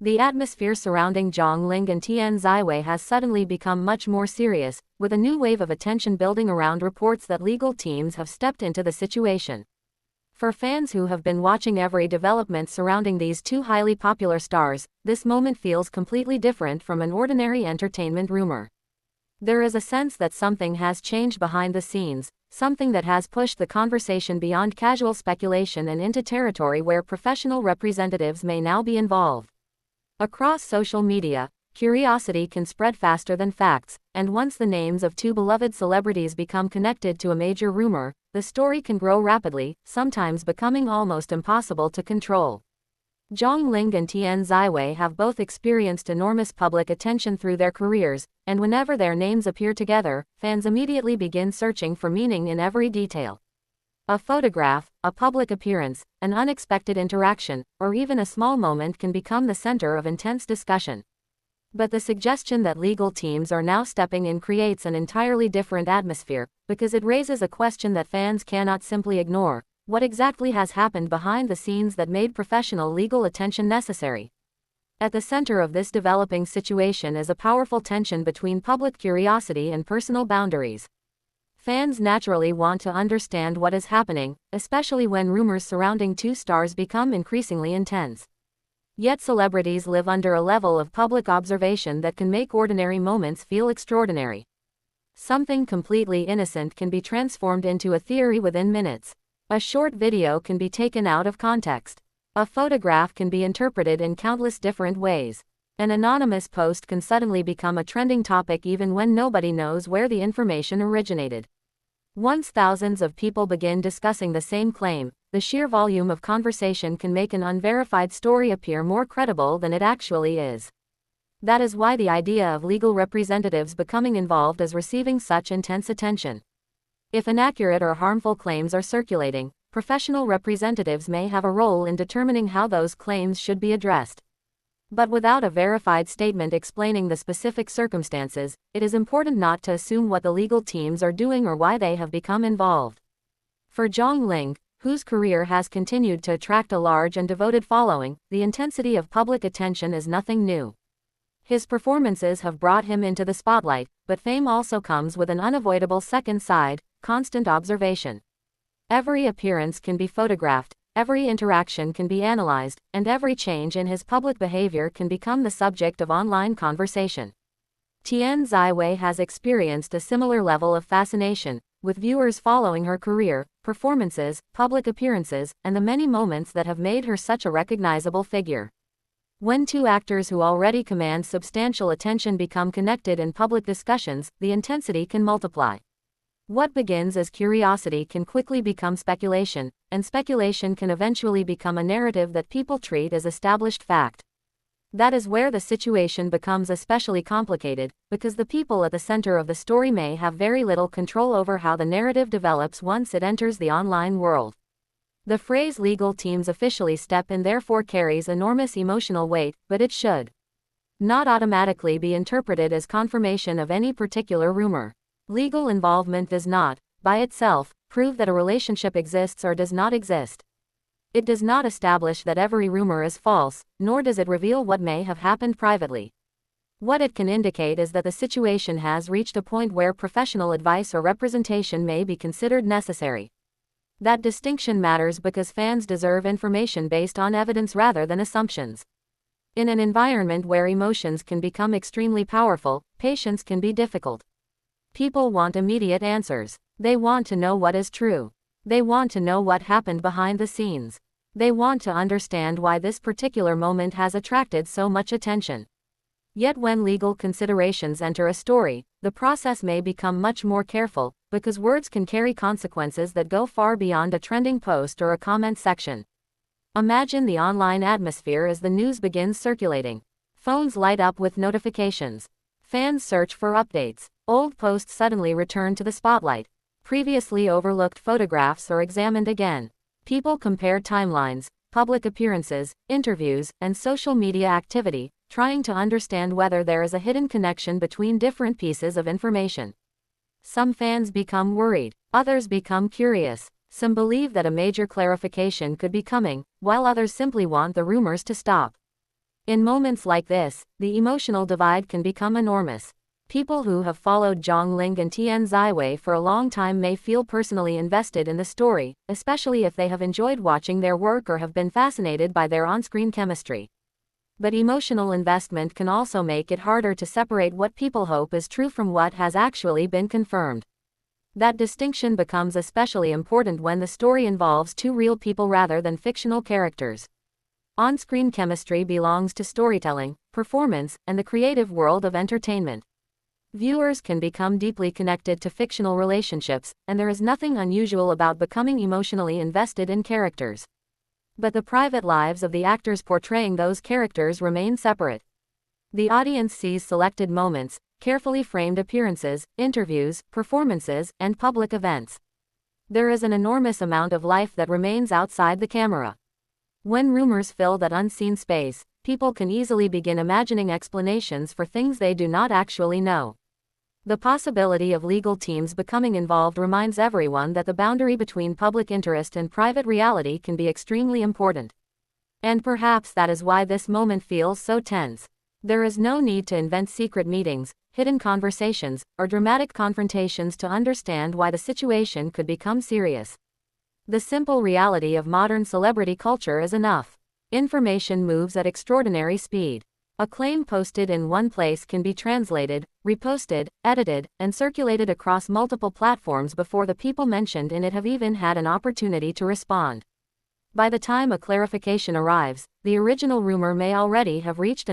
The atmosphere surrounding Zhang, Linghe and Tian Xiwei has suddenly become much more serious, with a new wave of attention building around reports that legal teams have stepped into the situation. For fans who have been watching every development surrounding these two highly popular stars, this moment feels completely different from an ordinary entertainment rumor. There is a sense that something has changed behind the scenes, something that has pushed the conversation beyond casual speculation and into territory where professional representatives may now be involved. Across social media, curiosity can spread faster than facts, and once the names of two beloved celebrities become connected to a major rumor, the story can grow rapidly, sometimes becoming almost impossible to control. Zhang, Linghe and Tian Xiwei have both experienced enormous public attention through their careers, and whenever their names appear together, fans immediately begin searching for meaning in every detail. A photograph, a public appearance, an unexpected interaction, or even a small moment can become the center of intense discussion. But the suggestion that legal teams are now stepping in creates an entirely different atmosphere, because it raises a question that fans cannot simply ignore: what exactly has happened behind the scenes that made professional legal attention necessary? At the center of this developing situation is a powerful tension between public curiosity and personal boundaries. Fans naturally want to understand what is happening, especially when rumors surrounding two stars become increasingly intense. Yet celebrities live under a level of public observation that can make ordinary moments feel extraordinary. Something completely innocent can be transformed into a theory within minutes. A short video can be taken out of context. A photograph can be interpreted in countless different ways. An anonymous post can suddenly become a trending topic even when nobody knows where the information originated. Once thousands of people begin discussing the same claim, the sheer volume of conversation can make an unverified story appear more credible than it actually is. That is why the idea of legal representatives becoming involved is receiving such intense attention. If inaccurate or harmful claims are circulating, professional representatives may have a role in determining how those claims should be addressed. But without a verified statement explaining the specific circumstances, it is important not to assume what the legal teams are doing or why they have become involved. For Zhang Linghe, whose career has continued to attract a large and devoted following, the intensity of public attention is nothing new. His performances have brought him into the spotlight, but fame also comes with an unavoidable second side: constant observation. Every appearance can be photographed, every interaction can be analyzed, and every change in his public behavior can become the subject of online conversation. Tian Xiwei has experienced a similar level of fascination, with viewers following her career, performances, public appearances, and the many moments that have made her such a recognizable figure. When two actors who already command substantial attention become connected in public discussions, the intensity can multiply. What begins as curiosity can quickly become speculation, and speculation can eventually become a narrative that people treat as established fact. That is where the situation becomes especially complicated, because the people at the center of the story may have very little control over how the narrative develops once it enters the online world. The phrase "legal teams officially step in" therefore carries enormous emotional weight, but it should not automatically be interpreted as confirmation of any particular rumor. Legal involvement does not, by itself, prove that a relationship exists or does not exist. It does not establish that every rumor is false, nor does it reveal what may have happened privately. What it can indicate is that the situation has reached a point where professional advice or representation may be considered necessary. That distinction matters because fans deserve information based on evidence rather than assumptions. In an environment where emotions can become extremely powerful, patience can be difficult. People want immediate answers. They want to know what is true. They want to know what happened behind the scenes. They want to understand why this particular moment has attracted so much attention. Yet when legal considerations enter a story, the process may become much more careful, because words can carry consequences that go far beyond a trending post or a comment section. Imagine the online atmosphere as the news begins circulating. Phones light up with notifications. Fans search for updates. Old posts suddenly return to the spotlight. Previously overlooked photographs are examined again. People compare timelines, public appearances, interviews, and social media activity, trying to understand whether there is a hidden connection between different pieces of information. Some fans become worried, others become curious. Some believe that a major clarification could be coming, while others simply want the rumors to stop. In moments like this, the emotional divide can become enormous. People who have followed Zhang Ling and Tian Xiwei for a long time may feel personally invested in the story, especially if they have enjoyed watching their work or have been fascinated by their on-screen chemistry. But emotional investment can also make it harder to separate what people hope is true from what has actually been confirmed. That distinction becomes especially important when the story involves two real people rather than fictional characters. On-screen chemistry belongs to storytelling, performance, and the creative world of entertainment. Viewers can become deeply connected to fictional relationships, and there is nothing unusual about becoming emotionally invested in characters. But the private lives of the actors portraying those characters remain separate. The audience sees selected moments, carefully framed appearances, interviews, performances, and public events. There is an enormous amount of life that remains outside the camera. When rumors fill that unseen space, people can easily begin imagining explanations for things they do not actually know. The possibility of legal teams becoming involved reminds everyone that the boundary between public interest and private reality can be extremely important. And perhaps that is why this moment feels so tense. There is no need to invent secret meetings, hidden conversations, or dramatic confrontations to understand why the situation could become serious. The simple reality of modern celebrity culture is enough. Information moves at extraordinary speed. A claim posted in one place can be translated, reposted, edited, and circulated across multiple platforms before the people mentioned in it have even had an opportunity to respond. By the time a clarification arrives, the original rumor may already have reached